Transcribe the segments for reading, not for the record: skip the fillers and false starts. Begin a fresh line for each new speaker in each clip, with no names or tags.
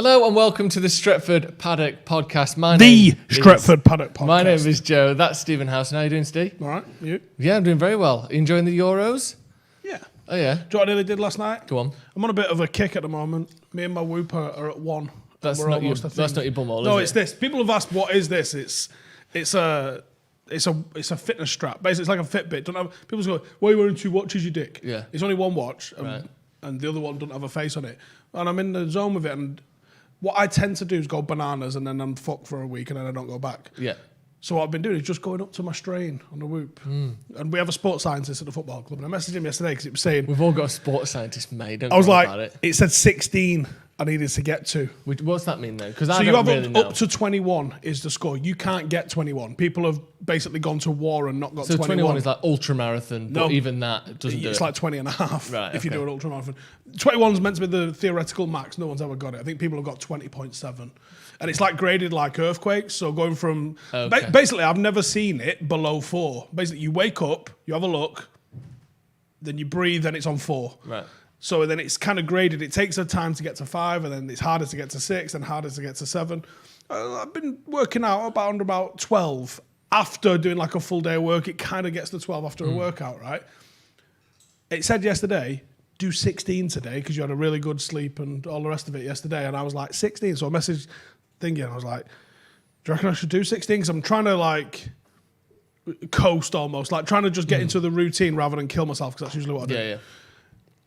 Hello and welcome to the Stretford Paddock podcast.
Stretford Paddock podcast.
My name is Joe. That's Stephen House. How are you doing, Steve?
All right, you?
Yeah, I'm doing very well. Are you enjoying the Euros?
Yeah.
Oh, yeah?
Do you know what I nearly did last night?
Go on.
I'm on a bit of a kick at the moment. Me and my whooper are at 1.
That's not your bumhole,
No,
is
it's this. People have asked, what is this? It's a fitness strap. Basically, it's like a Fitbit. People go, why are you wearing 2 watches, you dick?
Yeah.
It's only one watch,
Right.
and the other one doesn't have a face on it. And I'm in the zone with it, and what I tend to do is go bananas, and then I'm fucked for a week, and then I don't go back.
Yeah.
So what I've been doing is just going up to my strain on the whoop. And we have a sports scientist at the football club, and I messaged him yesterday because it was saying...
We've all got a sports scientist, mate. Don't
I was
worry
like,
about
it said 16 I needed to get to.
What's that mean, though? Because
So
I
you
don't
have
really know.
up to 21 is the score. You can't get 21. People have basically gone to war and not got
So
21.
21 is like ultra-marathon, but
No.
even that doesn't do it.
It's like 20 and a half
Right,
if you
okay.
do an ultramarathon. 21 is meant to be the theoretical max. No one's ever got it. I think people have got 20.7. And it's like graded like earthquakes. So going from...
Okay.
Basically, I've never seen it below 4. Basically, you wake up, you have a look, then you breathe, and it's on 4.
Right.
So then it's kind of graded. It takes a time to get to 5, and then it's harder to get to 6, and harder to get to 7. I've been working out under about 12. After doing like a full day of work, it kind of gets to 12 after a workout, right? It said yesterday, do 16 today because you had a really good sleep and all the rest of it yesterday. And I was like, 16. So I messaged thinking, I was like, do you reckon I should do 16? Because I'm trying to like coast almost, like trying to just get into the routine rather than kill myself because that's usually what I do.
Yeah.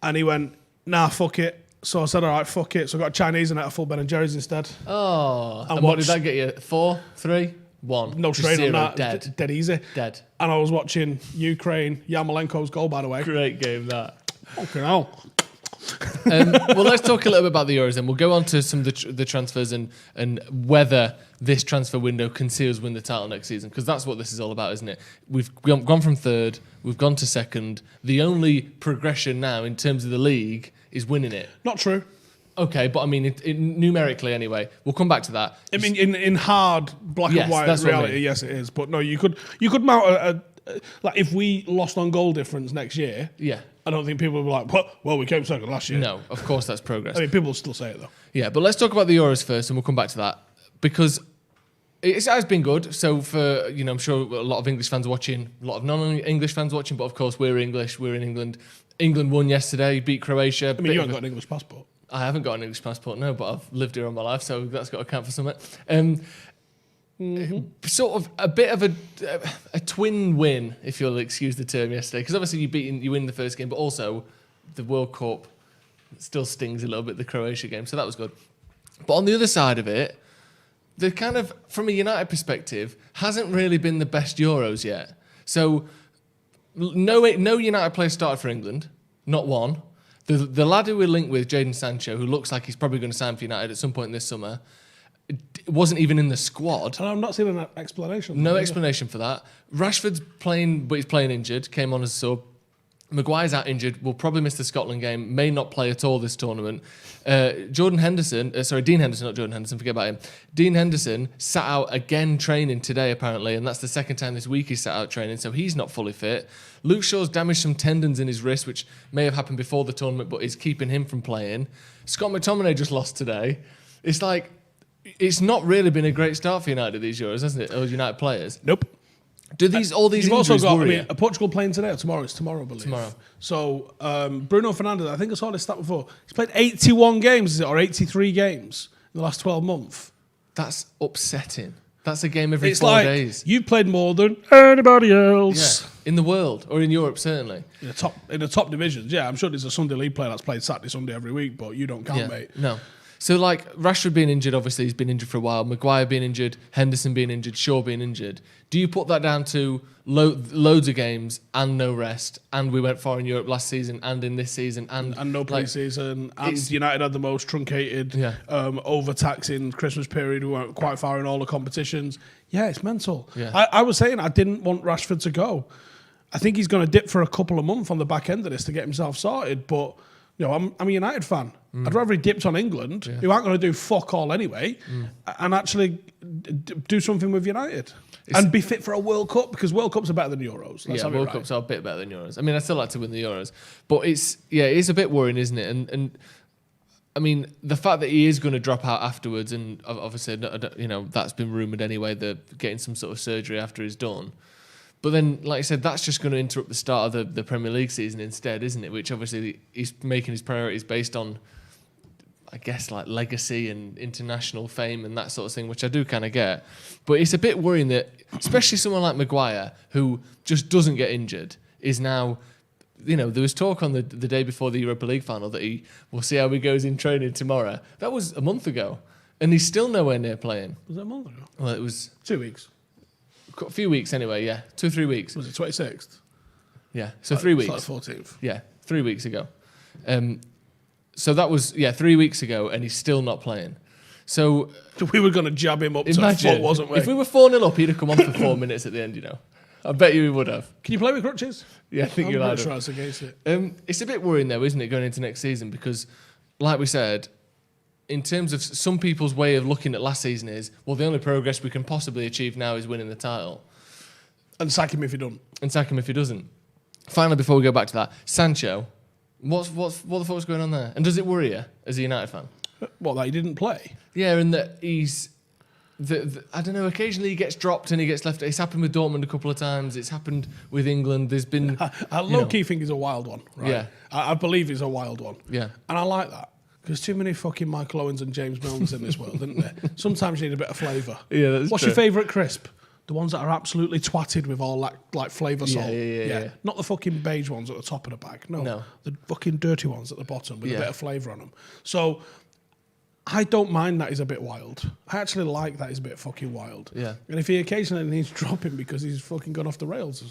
And he went, nah, fuck it. So I said, all right, fuck it. So I got Chinese and ate a full Ben and Jerry's instead.
Oh. And what
watched-
did that get you? 4, 3, 1?
No
Just
strain
0,
on that.
Dead.
Dead easy.
Dead.
And I was watching Ukraine, Yarmolenko's goal, by the way.
Great game, that.
Okay, now.
Well, let's talk a little bit about the Euros, and we'll go on to some of the transfers and whether this transfer window can see us win the title next season, because that's what this is all about, isn't it? We've gone from 3rd, we've gone to 2nd. The only progression now in terms of the league is winning it.
Not true.
Okay, but I mean, numerically anyway. We'll come back to that.
I mean, in hard black
Yes,
and white
that's what I
reality,
mean.
yes, it is. But no, you could mount a like if we lost on goal difference next year.
Yeah.
I don't think people will be like, well, we came 2nd last year.
No, of course that's progress.
I mean, people will still say it though.
Yeah, but let's talk about the Euros first, and we'll come back to that, because it has been good. So for, I'm sure a lot of English fans are watching, a lot of non-English fans are watching, but of course we're English, we're in England. England won yesterday, beat Croatia.
I mean, you haven't got an English passport.
I haven't got an English passport, no, but I've lived here all my life, so that's got to count for something. Sort of a bit of a twin win, if you'll excuse the term, yesterday, because obviously you win the first game, but also the World Cup still stings a little bit, the Croatia game, so that was good. But on the other side of it, the kind of, from a United perspective, hasn't really been the best Euros yet. So no United player started for England, not one. The lad who we're linked with, Jadon Sancho, who looks like he's probably going to sign for United at some point this summer, wasn't even in the squad.
And I'm not seeing an explanation.
No explanation for that. Rashford's playing, but he's playing injured, came on as a sub. Maguire's out injured, will probably miss the Scotland game, may not play at all this tournament. Dean Henderson, not Jordan Henderson, forget about him. Dean Henderson sat out again training today, apparently, and that's the 2nd time this week he's sat out training, so he's not fully fit. Luke Shaw's damaged some tendons in his wrist, which may have happened before the tournament, but is keeping him from playing. Scott McTominay just lost today. It's like, it's not really been a great start for United these Euros, hasn't it? Or United players.
Nope.
Do all these
You've
injuries
also got,
worry you?
are Portugal playing today or tomorrow? It's tomorrow, I believe.
Tomorrow.
So Bruno Fernandes, I think I saw this stat before. He's played 81 games, is it, or 83 games in the last 12 months.
That's upsetting. That's a game every
It's
4
like
days.
you've played more than anybody else.
Yeah, in the world or in Europe, certainly.
In the top divisions, yeah. I'm sure there's a Sunday league player that's played Saturday, Sunday every week, but you don't count, mate.
No. So, like, Rashford being injured, obviously, he's been injured for a while. Maguire being injured, Henderson being injured, Shaw being injured. Do you put that down to loads of games and no rest, and we went far in Europe last season and in this season, and
no pre-season, and United had the most truncated, overtaxing Christmas period. We went quite far in all the competitions. Yeah, it's mental.
Yeah.
I was saying I didn't want Rashford to go. I think he's going to dip for a couple of months on the back end of this to get himself sorted, but... I'm a United fan. I'd rather he dipped on England, who aren't going to do fuck all anyway, and actually do something with United. And be fit for a World Cup, because World Cups are better than Euros.
World Cups are a bit better than Euros. I mean, I still like to win the Euros. But it's a bit worrying, isn't it? And I mean, the fact that he is going to drop out afterwards, and obviously, that's been rumoured anyway, that getting some sort of surgery after he's done. But then, like I said, that's just going to interrupt the start of the Premier League season instead, isn't it? Which obviously he's making his priorities based on, I guess, like legacy and international fame and that sort of thing, which I do kind of get. But it's a bit worrying that, especially someone like Maguire, who just doesn't get injured, is now... there was talk on the day before the Europa League final that we'll see how he goes in training tomorrow. That was a month ago, and he's still nowhere near playing.
Was that a month ago?
Well, it was
2 weeks.
A few weeks anyway, yeah. 2 or 3 weeks.
Was it 26th?
Yeah, so 3 weeks.
It's like 14th.
Yeah, 3 weeks ago. So that was, 3 weeks ago, and he's still not playing. So
we were going to jab him up to
imagine,
a foot, wasn't we?
If we were 4-0 up, he'd have come on for 4 minutes at the end, I bet you he would have.
Can you play with crutches?
Yeah, I think you're
allowed
right.
I'm sure against it.
It's a bit worrying though, isn't it, going into next season? Because, like we said, in terms of some people's way of looking at last season is, well, the only progress we can possibly achieve now is winning the title.
And sack him if he don't.
And sack him if he doesn't. Finally, before we go back to that, Sancho, what the fuck's going on there? And does it worry you as a United fan?
What, that he didn't play?
Yeah, and that he's... I don't know, occasionally he gets dropped and he gets left. It's happened with Dortmund a couple of times. It's happened with England. There's been...
I low-key think he's a wild one, right?
Yeah.
I believe he's a wild one.
Yeah.
And I like that. Because too many fucking Michael Owens and James Milners in this world, isn't there? Sometimes you need a bit of flavour.
Yeah, that's
What's
true.
your favourite crisp? The ones that are absolutely twatted with all that like flavour salt.
Yeah.
Not the fucking beige ones at the top of the bag. No. The fucking dirty ones at the bottom with a bit of flavour on them. So I don't mind that he's a bit wild. I actually like that he's a bit fucking wild.
Yeah.
And if he occasionally needs dropping because he's fucking gone off the rails,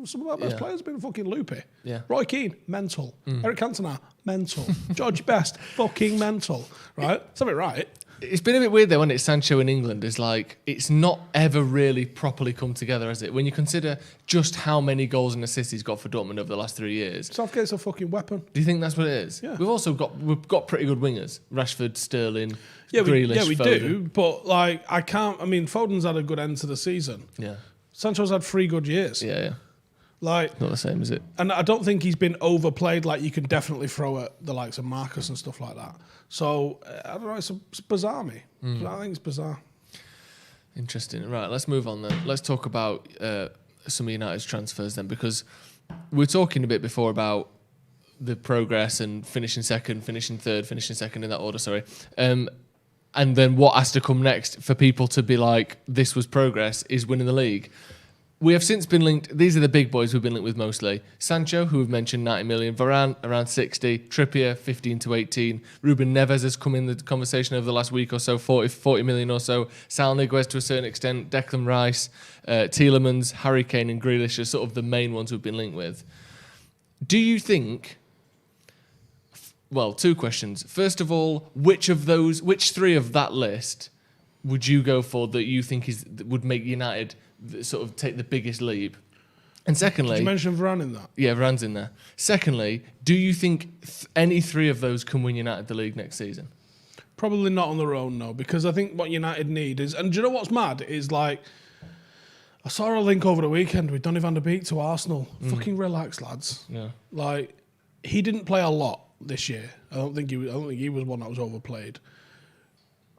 some of our best players have been fucking loopy.
Yeah.
Roy Keane, mental. Eric Cantona, mental. George Best, fucking mental. Right? Something right.
It's been a bit weird though, when it's Sancho in England. Is like it's not ever really properly come together, has it? When you consider just how many goals and assists he's got for Dortmund over the last 3 years.
Southgate's a fucking weapon.
Do you think that's what it is?
Yeah.
We've got pretty good wingers. Rashford, Sterling,
Yeah,
Grealish,
we
Foden.
do. But like, Foden's had a good end to the season.
Yeah.
Sancho's had 3 good years.
Yeah.
Like,
Not the same, is it?
and I don't think he's been overplayed like you can definitely throw at the likes of Marcus and stuff like that. So, I don't know, it's bizarre, me. I think it's bizarre.
Interesting. Right, let's move on then. Let's talk about some of United's transfers then, because we were talking a bit before about the progress and finishing second, finishing third, finishing second in that order, sorry. And then what has to come next for people to be like, this was progress, is winning the league. We have since been linked, these are the big boys we've been linked with mostly. Sancho, who we've mentioned, 90 million. Varane, around 60. Trippier, 15 to 18. Ruben Neves has come in the conversation over the last week or so, 40 million or so. Sal Niguez to a certain extent. Declan Rice, Tielemans, Harry Kane and Grealish are sort of the main ones we've been linked with. Do you think... Well, 2 questions. First of all, which 3 of that list would you go for that you think would make United sort of take the biggest leap? And secondly...
Did you mention Varane in that?
Yeah, Varane's in there. Secondly, do you think any 3 of those can win United the league next season?
Probably not on their own, no, because I think what United need is... And do you know what's mad? Is like... I saw a link over the weekend with Donny van der Beek to Arsenal. Fucking relax, lads.
Yeah.
Like, he didn't play a lot this year. I don't think he was one that was overplayed.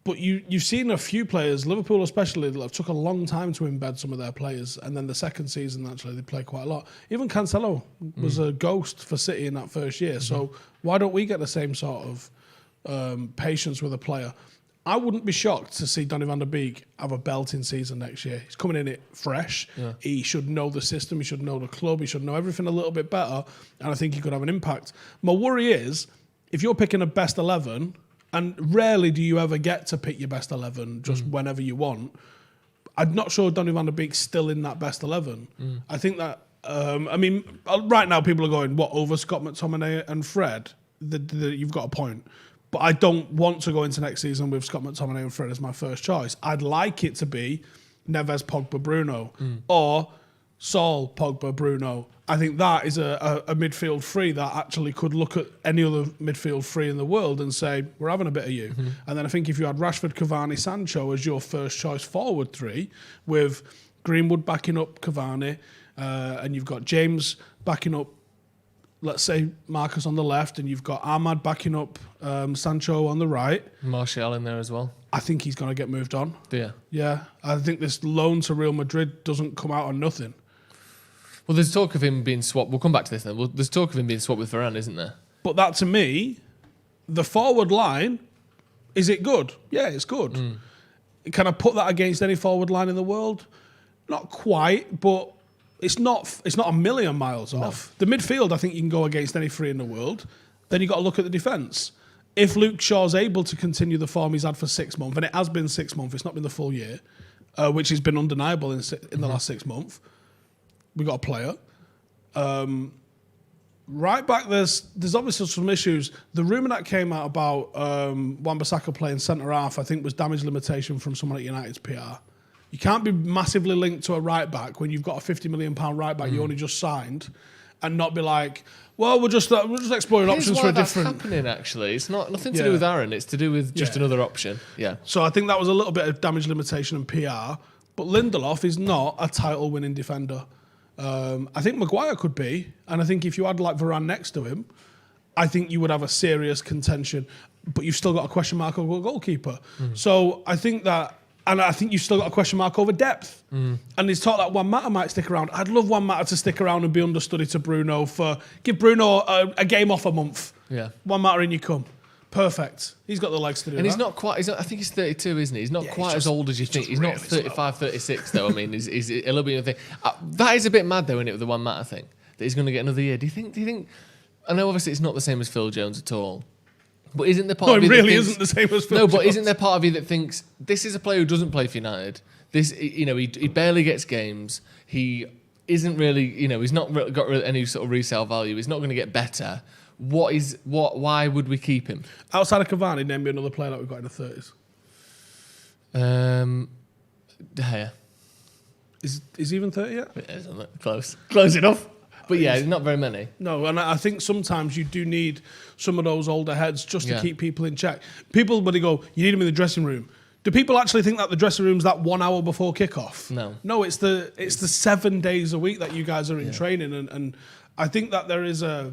But you've seen a few players, Liverpool especially, that took a long time to embed some of their players, and then the second season actually they played quite a lot. Even Cancelo was a ghost for City in that first year. So why don't we get the same sort of patience with a player? I wouldn't be shocked to see Donny van der Beek have a belting season next year. He's coming in it fresh. Yeah. He should know the system. He should know the club. He should know everything a little bit better. And I think he could have an impact. My worry is, if you're picking a best 11, and rarely do you ever get to pick your best 11 just whenever you want, I'm not sure Donny van der Beek's still in that best 11. I think that, right now people are going, what, over Scott McTominay and Fred? You've got a point. But I don't want to go into next season with Scott McTominay and Fred as my first choice. I'd like it to be Neves, Pogba, Bruno, or Saul, Pogba, Bruno. I think that is a midfield three that actually could look at any other midfield three in the world and say, we're having a bit of you. And then I think if you had Rashford, Cavani, Sancho as your first choice forward three, with Greenwood backing up Cavani, and you've got James backing up let's say, Marcus on the left, and you've got Ahmad backing up Sancho on the right.
Martial in there as well.
I think he's going to get moved on.
Yeah.
Yeah. I think this loan to Real Madrid doesn't come out on nothing.
Well, there's talk of him being swapped. We'll come back to this then. There's talk of him being swapped with Varane, isn't there?
But that, to me, the forward line, is it good? Yeah, it's good. Can I put that against any forward line in the world? Not quite, but it's not a million miles off. The midfield, I think you can go against any three in the world. Then you've got to look at the defence. If Luke Shaw's able to continue the form he's had for 6 months, and it has been 6 months, it's not been the full year, which has been undeniable in the last 6 months, we've got a player. Right back, there's obviously some issues. The rumour that came out about Wan-Bissaka playing centre-half, I think, was damage limitation from someone at United's PR. You can't be massively linked to a right-back when you've got a £50 million right-back you only just signed, and not be like, well, we're just exploring options for a different...
That's happening, actually. It's nothing to do with Aaron. It's to do with just another option. Yeah.
So I think that was a little bit of damage limitation and PR. But Lindelof is not a title-winning defender. I think Maguire could be, and I think if you had like Varane next to him, I think you would have a serious contention. But you've still got a question mark over goalkeeper. So I think that, and I think you've still got a question mark over depth. And there's talk that Juan Mata might stick around. I'd love Juan Mata to stick around and be understudy to Bruno give Bruno a game off a month.
Yeah,
Juan Mata in you come. Perfect. He's got the legs to do that.
And he's not quite... I think he's 32, isn't he? He's not quite as old as you think. He's not 35, 36, though. I mean, he's a little bit of a thing. That is a bit mad, though, isn't it, with the Juan Mata thing? That he's going to get another year. Do you think... I know, obviously, it's not the same as Phil Jones at all. But isn't there part of you
really
that thinks,
isn't the same as Phil
No, but
Jones.
isn't there part of you that thinks, this is a player who doesn't play for United. He barely gets games. He isn't really... he's not got any sort of resale value. He's not going to get better. Why would we keep him?
Outside of Cavani, name me another player that we've got in the 30s.
De Gea.
Is he even 30 yet?
It is, isn't it? Close enough. But yeah, not very many.
No, and I think sometimes you do need some of those older heads just to keep people in check. People, when they go, you need them in the dressing room. Do people actually think that the dressing room's that 1 hour before kickoff? No, it's the 7 days a week that you guys are in training, and I think that there is a...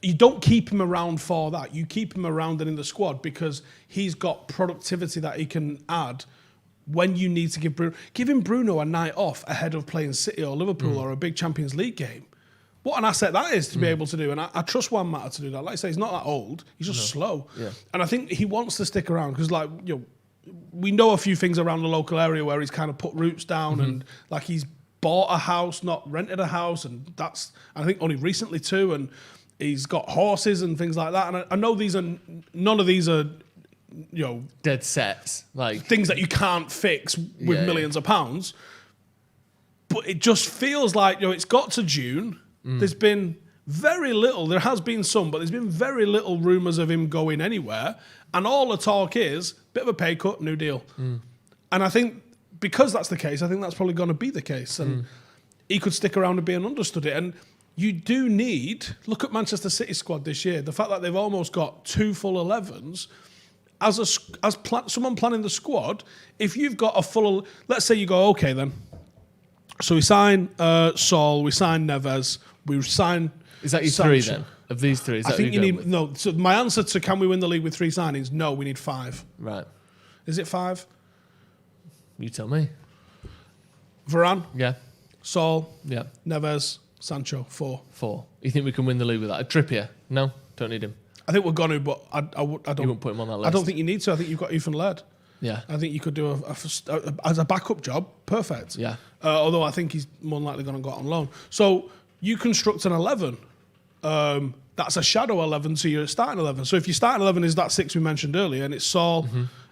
You don't keep him around for that. You keep him around and in the squad because he's got productivity that he can add when you need to give him Bruno a night off ahead of playing City or Liverpool or a big Champions League game. What an asset that is to be able to do. And I trust Juan Mata to do that. Like I say, he's not that old. He's just slow. Yeah. And I think he wants to stick around because, we know a few things around the local area where he's kind of put roots down and he's bought a house, not rented a house. And that's, I think, only recently too. And he's got horses and things like that. And I know none of these are,
dead sets.
Things that you can't fix with millions of pounds. But it just feels like, it's got to June. There's been very little. There has been some, but there's been very little rumours of him going anywhere. And all the talk is, bit of a pay cut, new deal. And I think because that's the case, I think that's probably going to be the case. And he could stick around and be an understudy. And you do need, look at Manchester City squad this year, the fact that they've almost got 2 full 11s. As someone planning the squad, if you've got a full, let's say you go, okay then. So we sign Saul, we sign Neves, we sign.
Is that your
Sancho.
3 then? Of these 3? Is that
I think you need, no. So my answer to can we win the league with 3 signings? No, we need 5.
Right.
Is it 5?
You tell me.
Varane?
Yeah.
Saul?
Yeah.
Neves? Sancho? 4.
You think we can win the league with that? A Trippier? No, don't need him.
I think we're going to, but I don't.
You won't put him on that list.
I don't think you need to. I think you've got Ethan Laird.
Yeah.
I think you could do as a backup job. Perfect.
Yeah.
Although I think he's more than likely going to go out on loan. So you construct an 11. That's a shadow 11 to your starting 11. So if your starting 11 is that 6 we mentioned earlier, and it's Saul,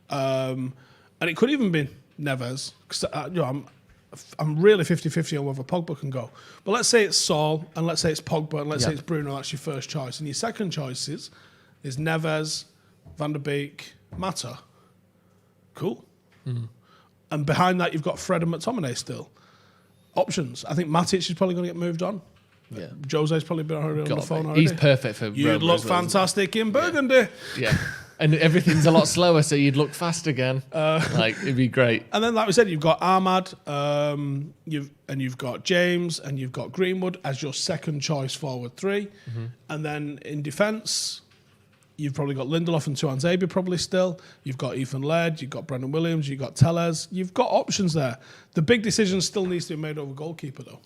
and it could even be Neves, because I'm really 50-50 on whether Pogba can go. But let's say it's Saul, and let's say it's Pogba, and let's say it's Bruno. That's your first choice. And your second choice is Neves, Van der Beek, Mata. Cool. And behind that, you've got Fred and McTominay still. Options. I think Matic is probably going to get moved on. Yeah. Jose's probably been already on the phone already.
He's perfect for
You'd look fantastic in Burgundy.
Yeah.
And
everything's a lot slower, so you'd look fast again. It'd be great.
And then, like we said, you've got Ahmad, you've got James, and you've got Greenwood as your second choice forward 3. And then in defence, you've probably got Lindelof and Tuanzebe probably still. You've got Ethan Laird, you've got Brendan Williams, you've got Tellez. You've got options there. The big decision still needs to be made over goalkeeper, though.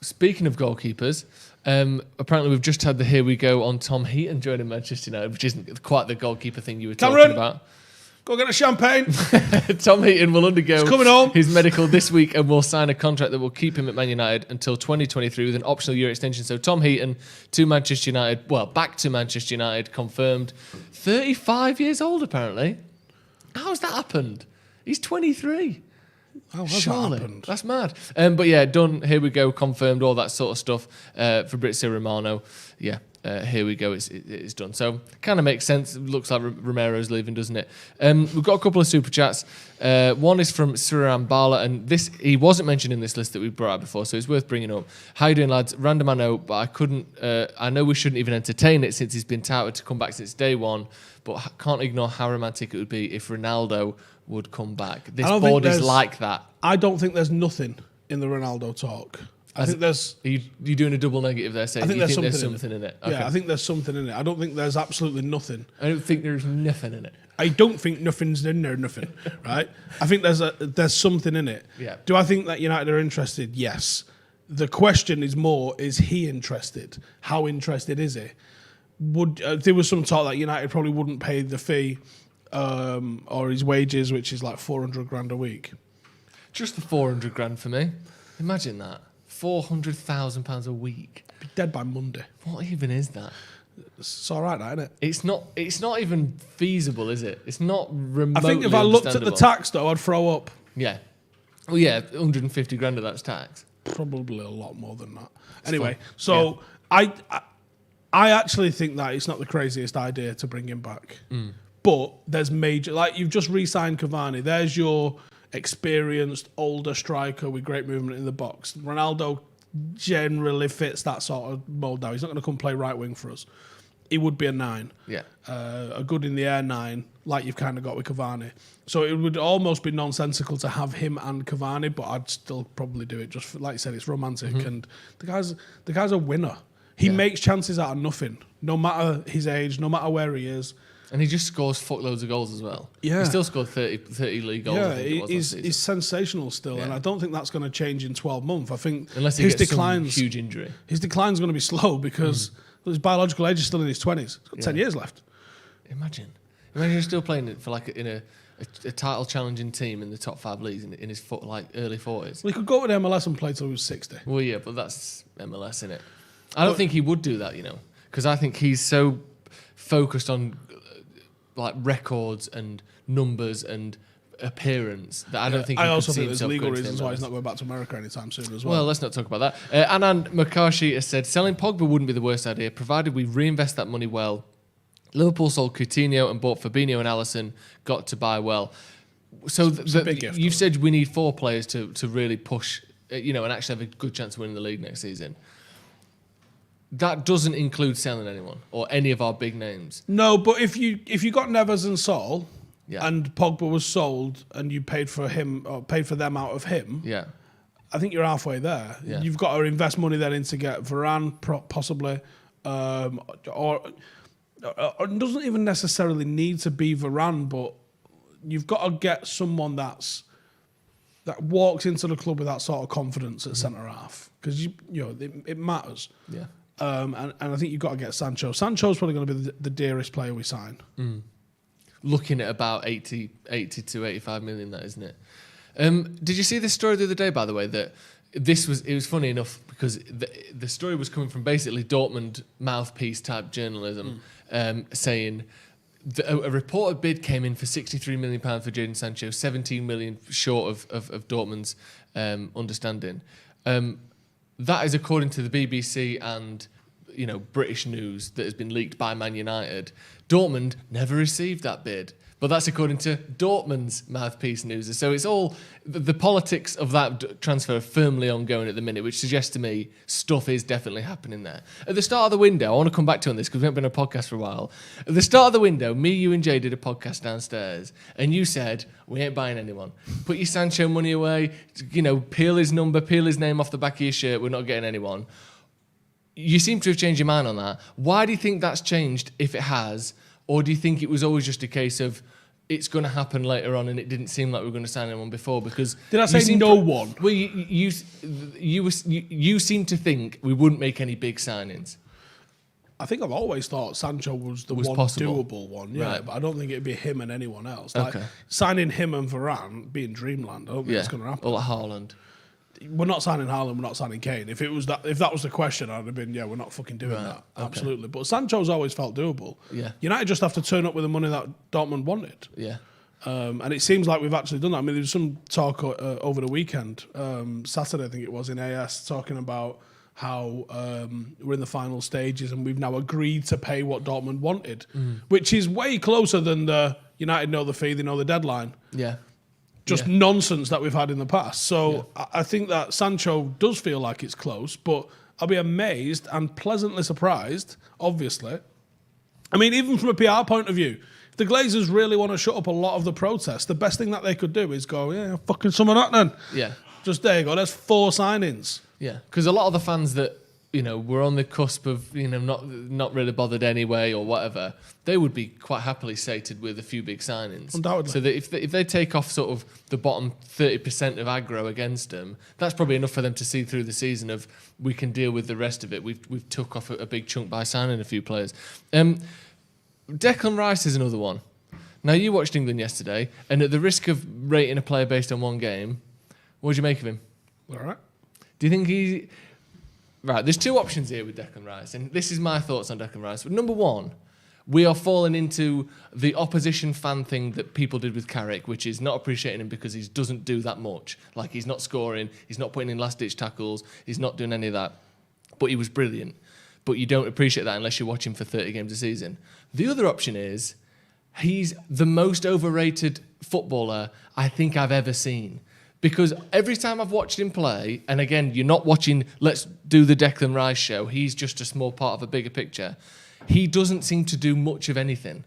Speaking of goalkeepers, apparently we've just had the here we go on Tom Heaton joining Manchester United, which isn't quite the goalkeeper thing you were talking about.
Go get a champagne.
Tom Heaton will undergo
coming home.
his medical this week and will sign a contract that will keep him at Man United until 2023 with an optional year extension. So Tom Heaton to Manchester United, back to Manchester United, confirmed. 35 years old, apparently. How's that happened? He's 23.
How has
Surely.
that happened?
That's mad. But yeah, done. Here we go. Confirmed. All that sort of stuff. Fabrizio Romano. Yeah. Here we go. It's done. So kind of makes sense. It looks like Romero's leaving, doesn't it? We've got a couple of super chats. One is from Sriram Bala, and this he wasn't mentioned in this list that we brought out before, so it's worth bringing up. How you doing, lads? Random, I know, but I couldn't. I know we shouldn't even entertain it since he's been touted to come back since day one, but can't ignore how romantic it would be if Ronaldo would come back. This board is like that.
I don't think there's nothing in the Ronaldo talk. I think there's...
Are you doing a double negative there, saying you think there's something in it? Okay.
Yeah, I think there's something in it. I don't think there's absolutely nothing.
I don't think there's nothing in it.
I don't think nothing's in there, nothing, right? I think there's something in it.
Yeah.
Do I think that United are interested? Yes. The question is more, is he interested? How interested is he? There was some talk that United probably wouldn't pay the fee or his wages, which is like 400 grand a week.
Just the 400 grand for me. Imagine that. £400,000 a week.
Be dead by Monday.
What even is that?
It's all right, isn't it?
It's not even feasible, is it? It's not remotely
I think if I looked at the tax, though, I'd throw up.
Yeah. Well, yeah, 150 grand of that's tax.
Probably a lot more than that. Anyway, so yeah. I actually think that it's not the craziest idea to bring him back. But there's major... Like, you've just re-signed Cavani. There's your experienced, older striker with great movement in the box. Ronaldo generally fits that sort of mould now. He's not going to come play right wing for us. He would be a 9.
Yeah.
A good in the air 9, like you've kind of got with Cavani. So it would almost be nonsensical to have him and Cavani, but I'd still probably do it. Just like you said, it's romantic, and the guy's a winner. He makes chances out of nothing, no matter his age, no matter where he is.
And he just scores fuckloads of goals as well.
Yeah.
He still scored 30 league goals.
Yeah, he's sensational still, and I don't think that's going to change in 12 months. I think
unless he gets some huge injury.
His decline's going to be slow because his biological age is still in his 20s. He's got 10 years left.
Imagine you're still playing it for like in a title challenging team in the top 5 leagues in his early 40s.
Well, he could go to MLS and play till he was 60.
Well, yeah, but that's MLS, isn't it? I don't think he would do that, because I think he's so focused on like records and numbers and appearance that I don't think he
I also
could see
think there's
himself
legal
going to
reasons
MLS.
why he's not going back to America anytime soon as well.
Well, let's not talk about that. Anand Makashi has said, selling Pogba wouldn't be the worst idea, provided we reinvest that money well. Liverpool sold Coutinho and bought Fabinho and Alisson, got to buy well. So
a big gift,
you've said we need 4 players to really push, and actually have a good chance of winning the league next season. That doesn't include selling anyone or any of our big names.
No, but if you got Neves and Saul, and Pogba was sold, and you paid for him or paid for them out of him, I think you're halfway there. Yeah. You've got to invest money then in to get Varane possibly, or it doesn't even necessarily need to be Varane, but you've got to get someone that walks into the club with that sort of confidence at centre half, because it matters.
Yeah.
And I think you've got to get Sancho. Sancho's probably going to be the dearest player we sign.
Looking at about 80 to 85 million, that, isn't it? Did you see this story the other day, by the way, that it was funny enough because the story was coming from basically Dortmund mouthpiece type journalism, saying a reported bid came in for £63 million for Jadon Sancho, 17 million short of Dortmund's understanding. That is according to the BBC and British news that has been leaked by Man United. Dortmund never received that bid. But that's according to Dortmund's mouthpiece news. So it's all the politics of that transfer are firmly ongoing at the minute, which suggests to me stuff is definitely happening there. At the start of the window, I want to come back to on this because we haven't been on a podcast for a while. At the start of the window, me, you and Jay did a podcast downstairs and you said, we ain't buying anyone. Put your Sancho money away, peel his number, peel his name off the back of your shirt, we're not getting anyone. You seem to have changed your mind on that. Why do you think that's changed if it has? Or do you think it was always just a case of it's going to happen later on and it didn't seem like we were going to sign anyone before? Because
did I say no one?
Well, you seem to think we wouldn't make any big signings.
I think I've always thought Sancho was the one
possible.
doable one, yeah.
Right.
But I don't think it'd be him and anyone else.
Okay.
Signing him and Varane being dreamland, I don't think it's going to happen.
Or like Haaland.
We're not signing Haaland, we're not signing Kane. If that was the question, I'd have been, we're not fucking doing that. Okay. Absolutely. But Sancho's always felt doable.
Yeah.
United just have to turn up with the money that Dortmund wanted.
Yeah.
And it seems like we've actually done that. I mean, there was some talk over the weekend, Saturday, I think it was, in AS, talking about how we're in the final stages and we've now agreed to pay what Dortmund wanted, which is way closer than the United know the fee, they know the deadline.
Yeah.
Nonsense that we've had in the past. So I think that Sancho does feel like it's close, but I'll be amazed and pleasantly surprised, obviously. I mean, even from a PR point of view, if the Glazers really want to shut up a lot of the protests, the best thing that they could do is go, fucking some of that then.
Yeah.
Just there you go, there's 4 signings.
Yeah, because a lot of the fans that, were on the cusp of, not really bothered anyway or whatever, they would be quite happily sated with a few big signings.
Undoubtedly.
So that if they take off sort of the bottom 30% of aggro against them, that's probably enough for them to see through the season of we can deal with the rest of it. We've took off a big chunk by signing a few players. Declan Rice is another one. Now, you watched England yesterday, and at the risk of rating a player based on one game, what do you make of him?
All right.
Do you think he... Right, there's 2 options here with Declan Rice, and this is my thoughts on Declan Rice. But number 1, we are falling into the opposition fan thing that people did with Carrick, which is not appreciating him because he doesn't do that much. Like, he's not scoring, he's not putting in last-ditch tackles, he's not doing any of that. But he was brilliant. But you don't appreciate that unless you watch him for 30 games a season. The other option is he's the most overrated footballer I think I've ever seen. Because every time I've watched him play, and again, you're not watching, let's do the Declan Rice show, he's just a small part of a bigger picture, he doesn't seem to do much of anything.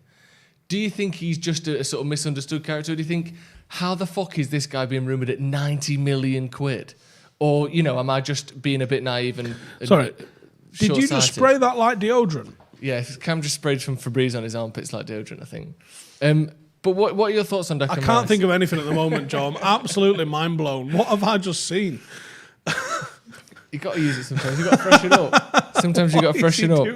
Do you think he's just a sort of misunderstood character? Or do you think, how the fuck is this guy being rumoured at 90 million quid? Or, am I just being a bit naive and
Sorry, did you just spray that like deodorant?
Yeah, Cam just sprayed some Febreze on his armpits like deodorant, I think. But what are your thoughts on Declan Rice?
I can't think of anything at the moment, Joe. I'm absolutely mind blown. What have I just seen?
You got to use it sometimes. You got to freshen up. Sometimes you got to freshen up.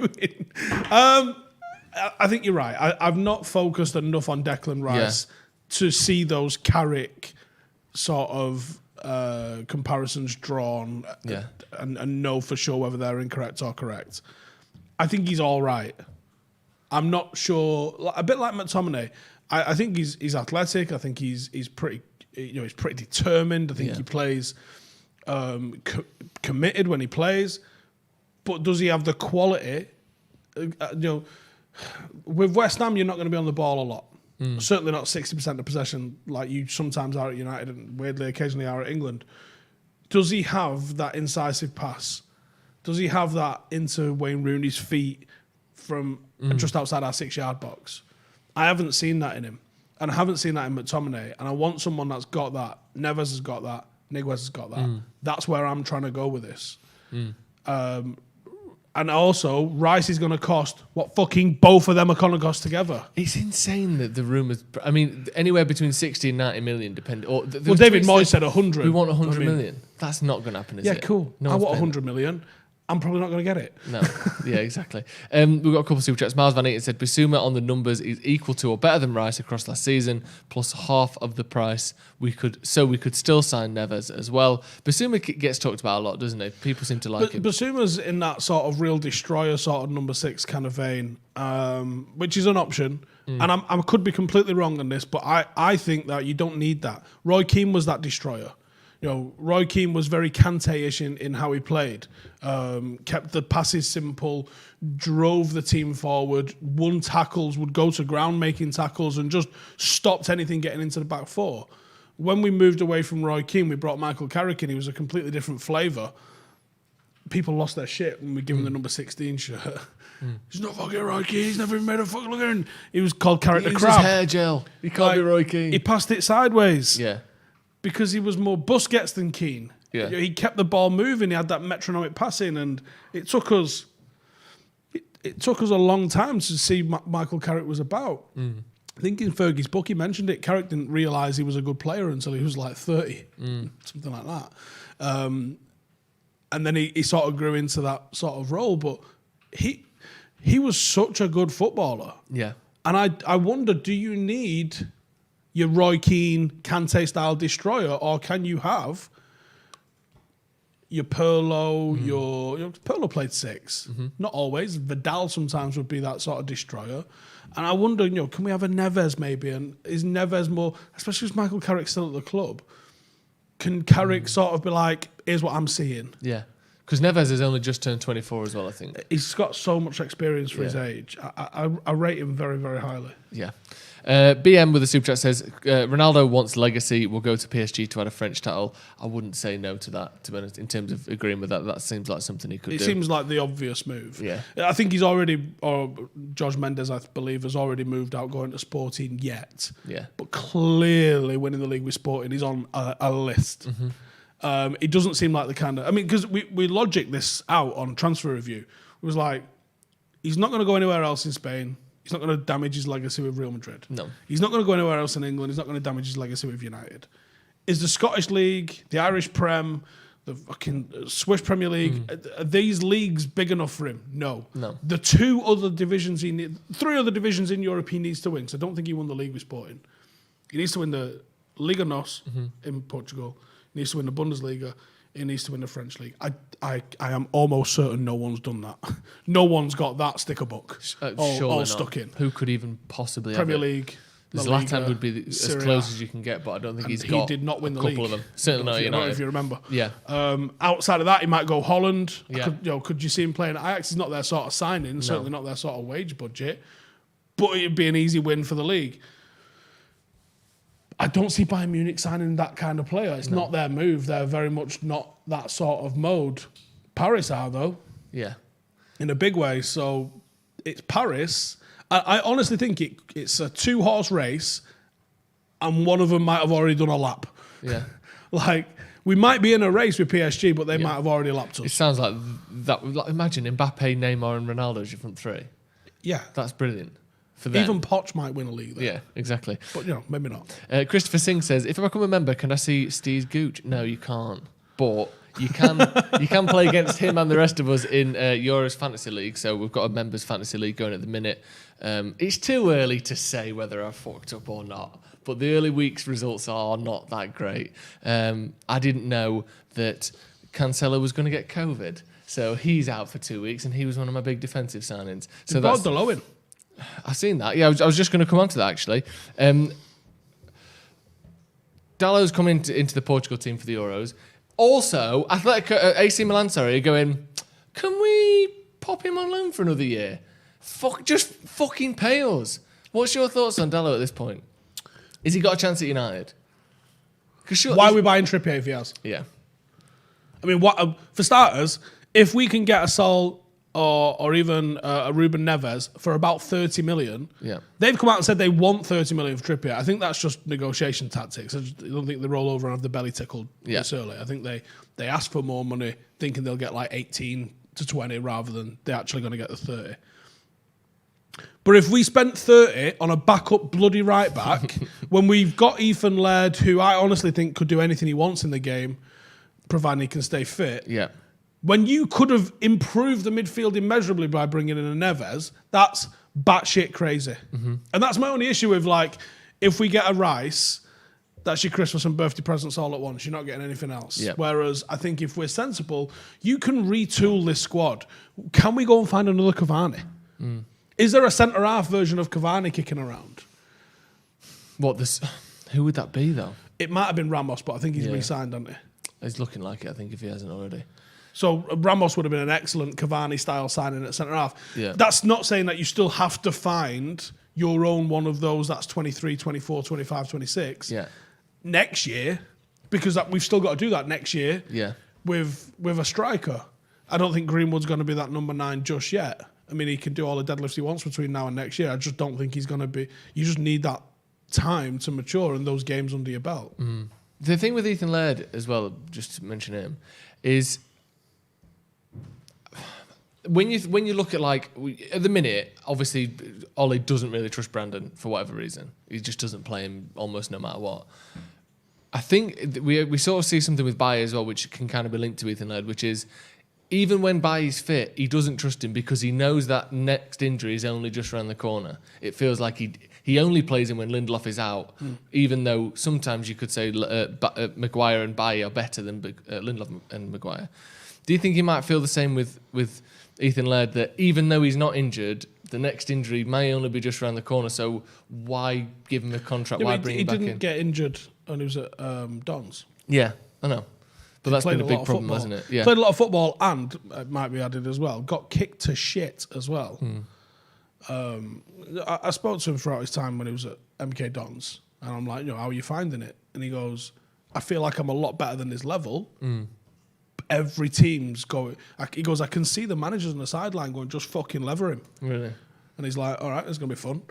I think you're right. I've not focused enough on Declan Rice to see those Carrick sort of comparisons drawn and know for sure whether they're incorrect or correct. I think he's all right. I'm not sure. A bit like McTominay. I think he's athletic. I think he's pretty he's pretty determined. I think he plays committed when he plays. But does he have the quality? With West Ham, you're not going to be on the ball a lot. Certainly not 60% of possession like you sometimes are at United and weirdly occasionally are at England. Does he have that incisive pass? Does he have that into Wayne Rooney's feet from just outside our 6-yard box? I haven't seen that in him. And I haven't seen that in McTominay. And I want someone that's got that. Neves has got that. Niguez has got that. That's where I'm trying to go with this. And also, Rice is going to cost what fucking both of them are going to cost together.
It's insane that the rumours... I mean, anywhere between 60 and 90 million, depending...
Well, David Moyes said 100.
We want 100 million. That's not going to happen, is it?
Yeah, cool. I want 100 million. I'm probably not going to get it.
No. Yeah, exactly. We've got a couple of super chats. Miles Van Eaton said, Bissouma on the numbers is equal to or better than Rice across last season, plus half of the price. We could still sign Neves as well. Bissouma gets talked about a lot, doesn't he? People seem to like him.
Bissouma's in that sort of real destroyer sort of number 6 kind of vein, which is an option. And I could be completely wrong on this, but I think that you don't need that. Roy Keane was that destroyer. Roy Keane was very Kante-ish in how he played. Kept the passes simple, drove the team forward, won tackles, would go to ground making tackles, and just stopped anything getting into the back four. When we moved away from Roy Keane, we brought Michael Carrick in. He was a completely different flavour. People lost their shit when we gave him the number 16 shirt. He's not fucking Roy Keane. He's never even made a fucking look at him. He was called Carrick the Crab.
His hair gel. He can't be Roy Keane.
He passed it sideways.
Yeah.
Because he was more Busquets than Keane.
Yeah.
He kept the ball moving. He had that metronomic passing, and it took us. It took us a long time to see Michael Carrick was about. I think in Fergie's book he mentioned it. Carrick didn't realise he was a good player until he was like 30, something like that. And then he sort of grew into that sort of role. But he was such a good footballer.
Yeah.
And I wonder, do you need your Roy Keane, Kante-style destroyer, or can you have your Pirlo, your Pirlo played 6. Not always. Vidal sometimes would be that sort of destroyer. And I wonder, can we have a Neves maybe? And is Neves more, especially with Michael Carrick still at the club, can Carrick sort of be like, here's what I'm seeing?
Yeah. Because Neves has only just turned 24 as well, I think.
He's got so much experience for his age. I rate him very, very highly.
Yeah. BM with a super chat says, Ronaldo wants legacy, will go to PSG to add a French title. I wouldn't say no to that, to be honest, in terms of agreeing with that. That seems like something he could do.
It seems like the obvious move.
Yeah.
I think he's already, or George Mendes, I believe, has already moved out going to Sporting yet.
Yeah.
But clearly winning the league with Sporting, he's on a list. It doesn't seem like the kind of... I mean, because we logic this out on Transfer Review. It was like, he's not going to go anywhere else in Spain. He's not going to damage his legacy with Real Madrid.
No.
He's not going to go anywhere else in England. He's not going to damage his legacy with United. Is the Scottish League, the Irish Prem, the fucking Swiss Premier League, are these leagues big enough for him? No. The 3 other divisions in Europe he needs to win. So I don't think he won the league with Sporting. He needs to win the Liga NOS in Portugal. He needs to win the Bundesliga. He needs to win the French league. I am almost certain no one's done that. No one's got that sticker book all stuck in.
Who could even possibly
Premier
have it?
League.
Zlatan would be as close as you can get, but I don't think he's got.
He did not win the
a couple
league.
of them. Certainly not United.
If you remember.
Yeah.
Outside of that, he might go Holland.
Yeah.
Could you see him playing at Ajax? He's not their sort of signing. Certainly not their sort of wage budget. But it'd be an easy win for the league. I don't see Bayern Munich signing that kind of player. It's not their move. They're very much not that sort of mode. Paris are, though.
Yeah.
In a big way. So it's Paris. I honestly think it's a 2-horse race, and one of them might have already done a lap.
Yeah.
Like, we might be in a race with PSG, but they might have already lapped us.
It sounds like that. Like, imagine Mbappe, Neymar, and Ronaldo as your front 3.
Yeah.
That's brilliant. For them.
Even Poch might win a league there.
Yeah, exactly.
But, maybe not.
Christopher Singh says, if I become a member, can I see Steve's Gooch? No, you can't. But you can you can play against him and the rest of us in Euros Fantasy League. So we've got a members Fantasy League going at the minute. It's too early to say whether I've fucked up or not. But the early week's results are not that great. I didn't know that Cancelo was going to get COVID. So he's out for 2 weeks, and he was one of my big defensive signings. So
that's the low in.
I've seen that. Yeah, I was just going to come on to that, actually. Dalot's come into the Portugal team for the Euros. Also, AC Milan, are going, can we pop him on loan for another year? Just fucking pay us. What's your thoughts on Dalot at this point? Has he got a chance at United?
Why are we buying Trippier if he has?
Yeah.
I mean, for starters, if we can get a Sol or even a Ruben Neves for about 30 million, they've come out and said they want 30 million for Trippier. I think that's just negotiation tactics. I don't think they roll over and have the belly tickled this early. I think they ask for more money, thinking they'll get like 18 to 20 rather than they're actually going to get the 30. But if we spent 30 on a backup bloody right back, when we've got Ethan Laird, who I honestly think could do anything he wants in the game, providing he can stay fit.
Yeah.
When you could have improved the midfield immeasurably by bringing in a Neves, that's batshit crazy. And that's my only issue with, like, if we get a Rice, that's your Christmas and birthday presents all at once. You're not getting anything else.
Yep.
Whereas I think if we're sensible, you can retool this squad. Can we go and find another Cavani? Is there a centre-half version of Cavani kicking around?
Who would that be, though?
It might have been Ramos, but I think he's re-signed, hasn't he?
He's looking like it, I think, if he hasn't already.
So Ramos would have been an excellent Cavani-style signing at centre-half.
Yeah.
That's not saying that you still have to find your own one of those that's 23, 24, 25, 26 next year, because we've still got to do that next year with a striker. I don't think Greenwood's going to be that number 9 just yet. I mean, he can do all the deadlifts he wants between now and next year. I just don't think he's going to be... You just need that time to mature and those games under your belt.
The thing with Ethan Laird as well, just to mention him, is... When you look at, like, at the minute, obviously Ollie doesn't really trust Brandon for whatever reason. He just doesn't play him almost no matter what. I think we sort of see something with Baye as well, which can kind of be linked to Ethan Laird, which is even when Baye's fit, he doesn't trust him because he knows that next injury is only just around the corner. It feels like he only plays him when Lindelof is out, even though sometimes you could say Maguire and Baye are better than Lindelof and Maguire. Do you think he might feel the same with Ethan Laird, that even though he's not injured, the next injury may only be just around the corner, so why give him a contract? Why bring him back in?
He didn't get injured when he was at Dons.
Yeah, I know. But that's been a big problem, hasn't it? Yeah.
Played a lot of football and, it might be added as well, got kicked to shit as well. I spoke to him throughout his time when he was at MK Dons, and I'm like, how are you finding it? And he goes, I feel like I'm a lot better than his level. Every team's going... He goes, I can see the managers on the sideline going, just fucking lever him.
Really?
And he's like, all right, it's going to be fun.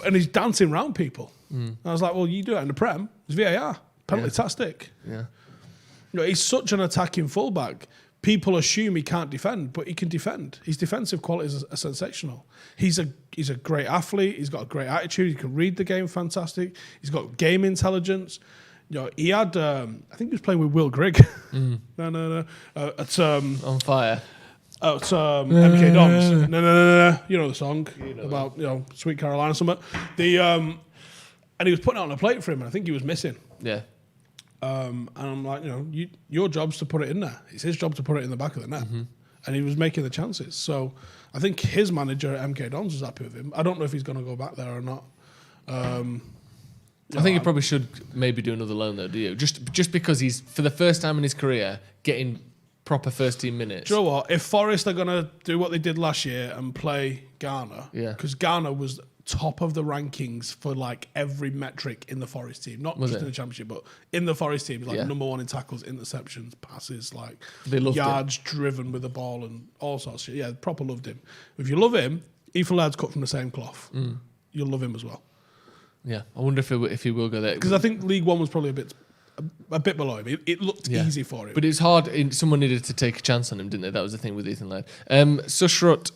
And he's dancing around people. And I was like, well, you do it in the Prem. It's VAR. Penalty-tastic.
Yeah.
He's such an attacking fullback. People assume he can't defend, but he can defend. His defensive qualities are sensational. He's a great athlete. He's got a great attitude. He can read the game fantastic. He's got game intelligence. He had, I think he was playing with Will Grigg. No. At
On fire.
At MK Dons. No. You know the song about Sweet Caroline or something. And he was putting it on a plate for him, and I think he was missing.
Yeah.
And I'm like, your job's to put it in there. It's his job to put it in the back of the net. And he was making the chances. So I think his manager at MK Dons was happy with him. I don't know if he's going to go back there or not.
I think he probably should maybe do another loan though, do you? Just because he's, for the first time in his career, getting proper first team minutes.
Do you know what? If Forest are going to do what they did last year and play Ghana, because Ghana was top of the rankings for like every metric in the Forest team, not just in the Championship, but in the Forest team, like number 1 in tackles, interceptions, passes, like yards driven with the ball and all sorts of shit. Yeah, proper loved him. If you love him, Ethan Laird's cut from the same cloth. You'll love him as well.
Yeah, I wonder if he will go there,
because I think League One was probably a bit below him. It looked easy for him,
but it's hard. Someone needed to take a chance on him, didn't they? That was the thing with Ethan Laird. Sushrut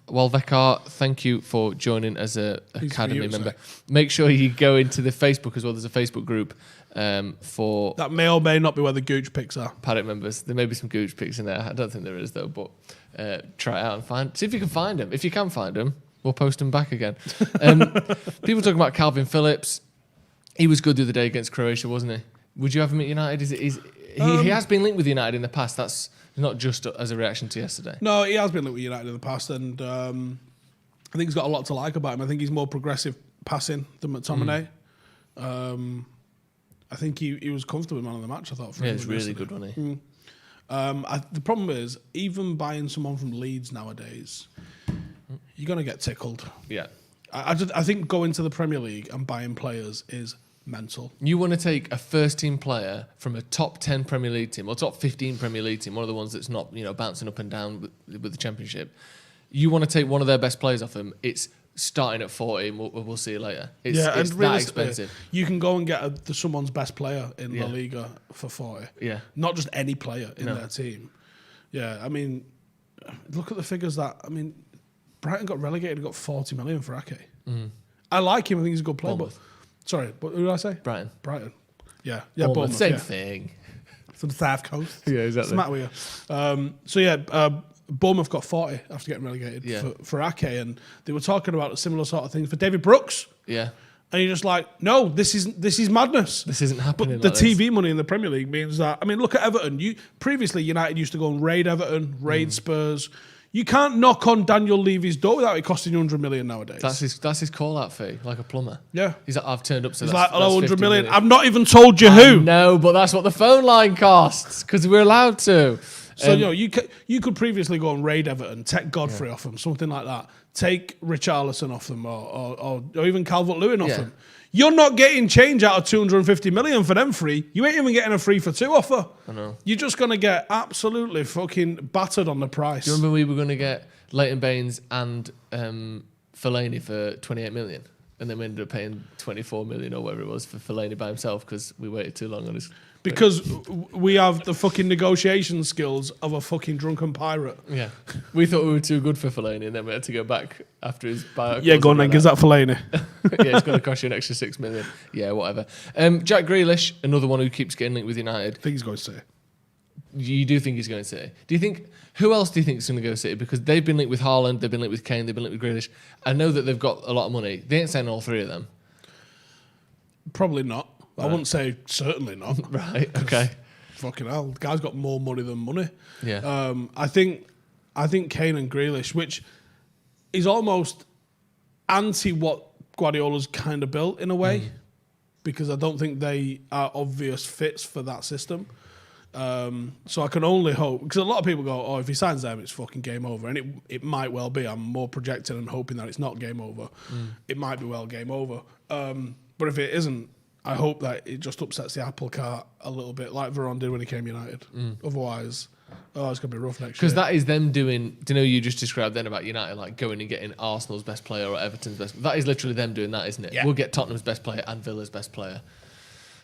Walvekar, thank you for joining as a academy member. Make sure you go into the Facebook as well. There's a Facebook group for
that may or may not be where the Gooch picks are.
Paddock members. There may be some Gooch picks in there. I don't think there is though, but try it out and see if you can find them. If you can find them, we'll post them back again. People talking about Calvin Phillips. He was good the other day against Croatia, wasn't he? Would you have him at United? He has been linked with United in the past. That's not just as a reaction to yesterday.
No, he has been linked with United in the past, and I think he's got a lot to like about him. I think he's more progressive passing than McTominay. I think he was comfortable man of the match, I thought.
Yeah, it's really good, wasn't he?
The problem is, even buying someone from Leeds nowadays, you're going to get tickled.
Yeah.
I think going to the Premier League and buying players is mental.
You want to take a first team player from a top 10 Premier League team or top 15 Premier League team, one of the ones that's not bouncing up and down with the Championship. You want to take one of their best players off them. It's starting at 40 and we'll see you later. It's that expensive.
You can go and get someone's best player in La Liga for 40.
Yeah.
Not just any player in their team. Yeah, I mean, look at the figures Brighton got relegated and got 40 million for Ake. I like him. I think he's a good player.
Bournemouth.
Sorry, who did I say?
Brighton.
Yeah,
Bournemouth. Same thing.
From the South Coast.
Yeah, exactly.
What's the matter with you? Bournemouth got 40 after getting relegated for Ake, and they were talking about a similar sort of thing for David Brooks.
Yeah.
And you're just like, no, this is madness.
This isn't happening.
But the TV money in the Premier League means that. I mean, look at Everton. Previously United used to go and raid Everton, raid Spurs. You can't knock on Daniel Levy's door without it costing you 100 million nowadays.
That's his call-out fee, like a plumber.
Yeah.
He's like, I've turned up, so
He's
that's,
like, hello,
that's
100
million.
million. I've not even told you who.
No, but that's what the phone line costs, because we're allowed to.
So, you could previously go and raid Everton, take Godfrey off them, something like that. Take Richarlison off them, or even Calvert-Lewin off them. You're not getting change out of 250 million for them free. You ain't even getting a 3 for 2 offer.
I know.
You're just going to get absolutely fucking battered on the price.
Do you remember we were going to get Leighton Baines and Fellaini for 28 million? And then we ended up paying 24 million or whatever it was for Fellaini by himself because we waited too long on his...
Because we have the fucking negotiation skills of a fucking drunken pirate.
Yeah. We thought we were too good for Fellaini and then we had to go back after his buyout.
Yeah, go on then, gives that Fellaini.
Yeah, it's going to cost you an extra 6 million. Yeah, whatever. Jack Grealish, another one who keeps getting linked with United.
I think he's going to City.
You do think he's going to City? Do you think... Who else do you think is going to go City? Because they've been linked with Haaland, they've been linked with Kane, they've been linked with Grealish. I know that they've got a lot of money. They ain't saying all three of them.
Probably not. Right. I wouldn't say certainly not.
Right, okay.
Fucking hell, the guy's got more money than money.
Yeah.
I think Kane and Grealish, which is almost anti what Guardiola's kind of built in a way, because I don't think they are obvious fits for that system. So I can only hope, because a lot of people go, oh, if he signs them, it's fucking game over. And it might well be. I'm more projecting and hoping that it's not game over. It might be well game over. But if it isn't, I hope that it just upsets the apple cart a little bit, like Varane did when he came United. Otherwise, it's going to be rough next year.
Because that is them doing, do you know you just described then about United, like going and getting Arsenal's best player or Everton's best. That is literally them doing that, isn't it?
Yeah.
We'll get Tottenham's best player and Villa's best player.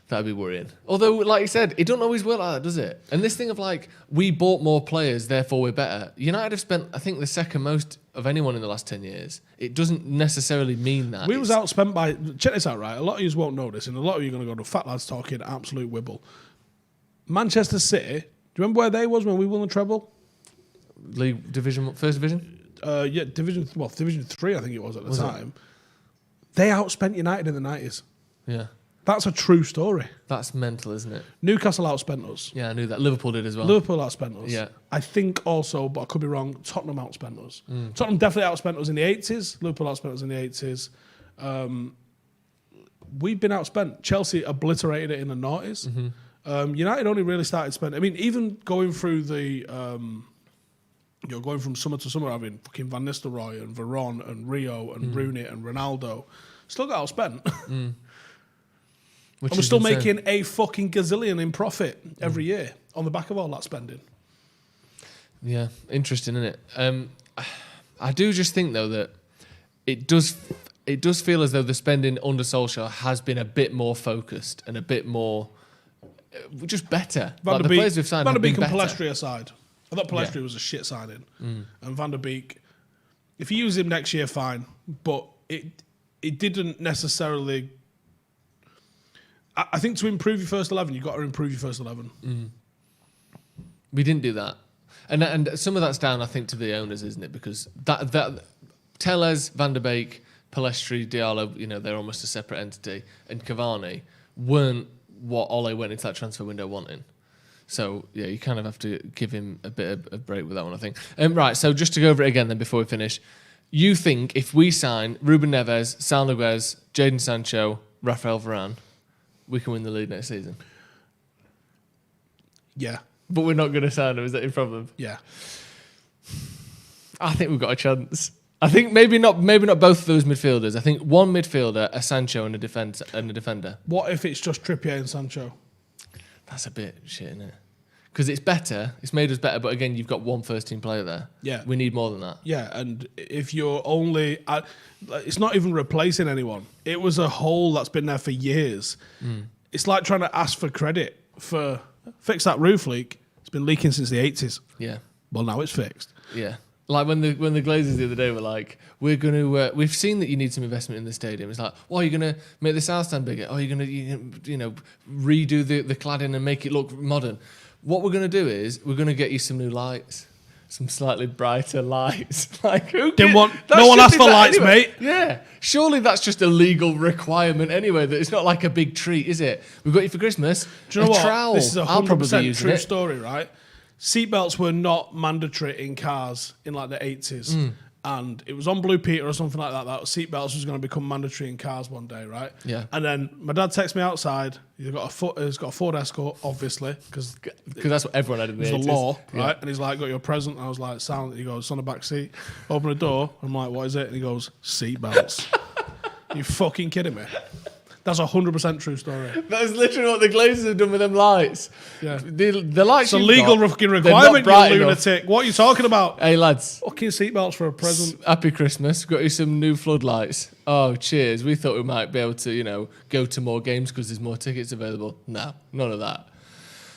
That'd be worrying. Although, like you said, it don't always work like that, does it? And this thing of like, we bought more players, therefore we're better. United have spent, I think, the second most of anyone in the last 10 years. It doesn't necessarily mean that.
We was outspent by, check this out, right? A lot of you won't know this, and a lot of you are going to go to fat lads talking absolute wibble. Manchester City, do you remember where they was when we won the treble?
League division, first division?
Yeah, Division 3, I think it was at the time. They outspent United in the 90s.
Yeah.
That's a true story.
That's mental, isn't it?
Newcastle outspent us.
Yeah, I knew that. Liverpool did as well.
Liverpool outspent us.
Yeah.
I think also, but I could be wrong, Tottenham outspent us. Tottenham definitely outspent us in the 80s. Liverpool outspent us in the 80s. We've been outspent. Chelsea obliterated it in the 90s. United only really started spending. I mean, even going through the... going from summer to summer, having fucking Van Nistelrooy and Varane and Rio and Rooney and Ronaldo, still got outspent. And we're still making a fucking gazillion in profit every year on the back of all that spending.
Yeah, interesting, isn't it? I do just think though that it does feel as though the spending under Solskjaer has been a bit more focused and a bit more just better.
Van
the players we've signed
Van der
have been
Beek and
better.
Pellistri aside, I thought Pellistri was a shit signing, and Van der Beek, if you use him next year, fine, but it didn't necessarily. I think to improve your first 11, you've got to improve your first 11.
We didn't do that. And some of that's down, I think, to the owners, isn't it? Because that Tellez, Van der Beek, Pellistri, Diallo, they're almost a separate entity. And Cavani weren't what Ole went into that transfer window wanting. So, yeah, you kind of have to give him a bit of a break with that one, I think. Right, so just to go over it again then before we finish. You think if we sign Ruben Neves, Sal Niguez, Jadon Sancho, Rafael Varane, we can win the league next season?
Yeah.
But we're not going to sign him, is that your problem?
Yeah.
I think we've got a chance. I think maybe not both of those midfielders. I think one midfielder, a Sancho and a defender.
What if it's just Trippier and Sancho?
That's a bit shit, isn't it? Because it's better. It's made us better, but again, you've got one first-team player there.
Yeah.
We need more than that.
Yeah, and if you're only... it's not even replacing anyone. It was a hole that's been there for years. It's like trying to ask for credit for... Fix that roof leak. It's been leaking since the 80s.
Yeah.
Well, now it's fixed.
Yeah. Like when the Glazers the other day were like, we're going to... we've seen that you need some investment in the stadium. It's like, well, you're going to make the south stand bigger. Oh, you're going to redo the cladding and make it look modern. What we're going to do is we're going to get you some new lights, some slightly brighter lights. Like no
one asked for lights,
anyway.
mate.
Yeah, surely that's just a legal requirement anyway. That it's not like a big treat, is it? We've got you for Christmas.
Do you know what?
Trowel.
This is a 100% true story, right? seatbelts were not mandatory in cars in like the 80s. And it was on Blue Peter or something like that. That seatbelts was going to become mandatory in cars one day, right?
Yeah.
And then my dad texts me outside. He's got a Ford Escort, obviously, because
that's what everyone had in the 80s.
It's the law, right?
Yeah.
And he's like, got your present. And I was like, sound. He goes, it's on the back seat. Open the door. I'm like, what is it? And he goes, seatbelts. You fucking kidding me? That's 100% true story.
That is literally what the Glazers have done with them lights.
Yeah.
The lights.
It's a legal fucking requirement, you lunatic. Enough. What are you talking about?
Hey lads,
fucking seatbelts for a present.
Happy Christmas. Got you some new floodlights. Oh, cheers. We thought we might be able to, go to more games because there's more tickets available. No, none of that.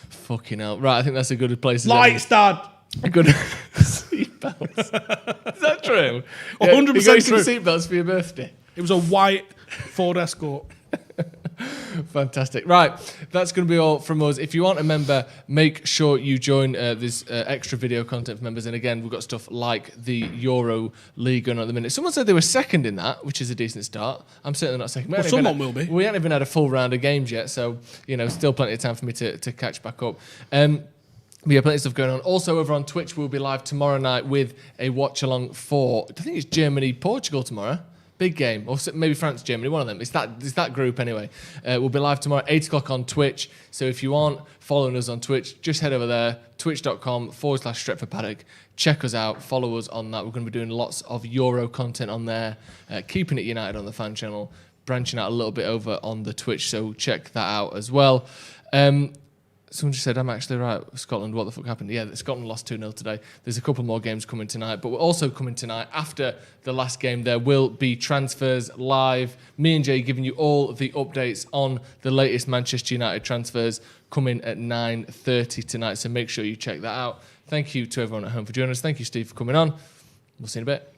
Fucking hell. Right, I think that's a good place.
Lights, Dad.
A good seatbelts. Is that true?
100%
you got some
true.
Seatbelts for your birthday.
It was a white Ford Escort.
Fantastic. Right, that's going to be all from us. If you aren't a member, make sure you join this extra video content for members. And again, we've got stuff like the Euro League going on at the minute. Someone said they were second in that, which is a decent start. I'm certainly not second.
Someone will be.
We haven't even had a full round of games yet, so still plenty of time for me to catch back up. We have plenty of stuff going on. Also, over on Twitch, we'll be live tomorrow night with a watch along for, I think it's Germany-Portugal tomorrow. Big game. Or maybe France-Germany, one of them. It's that group anyway. We'll be live tomorrow at 8 o'clock on Twitch. So if you aren't following us on Twitch, just head over there, twitch.com/Stretford Paddock. Check us out. Follow us on that. We're going to be doing lots of Euro content on there, keeping it united on the fan channel, branching out a little bit over on the Twitch. So check that out as well. Someone just said, I'm actually right. Scotland, what the fuck happened? Yeah, Scotland lost 2-0 today. There's a couple more games coming tonight, but we're also coming tonight after the last game. There will be transfers live. Me and Jay giving you all the updates on the latest Manchester United transfers coming at 9:30 tonight, so make sure you check that out. Thank you to everyone at home for joining us. Thank you, Steve, for coming on. We'll see you in a bit.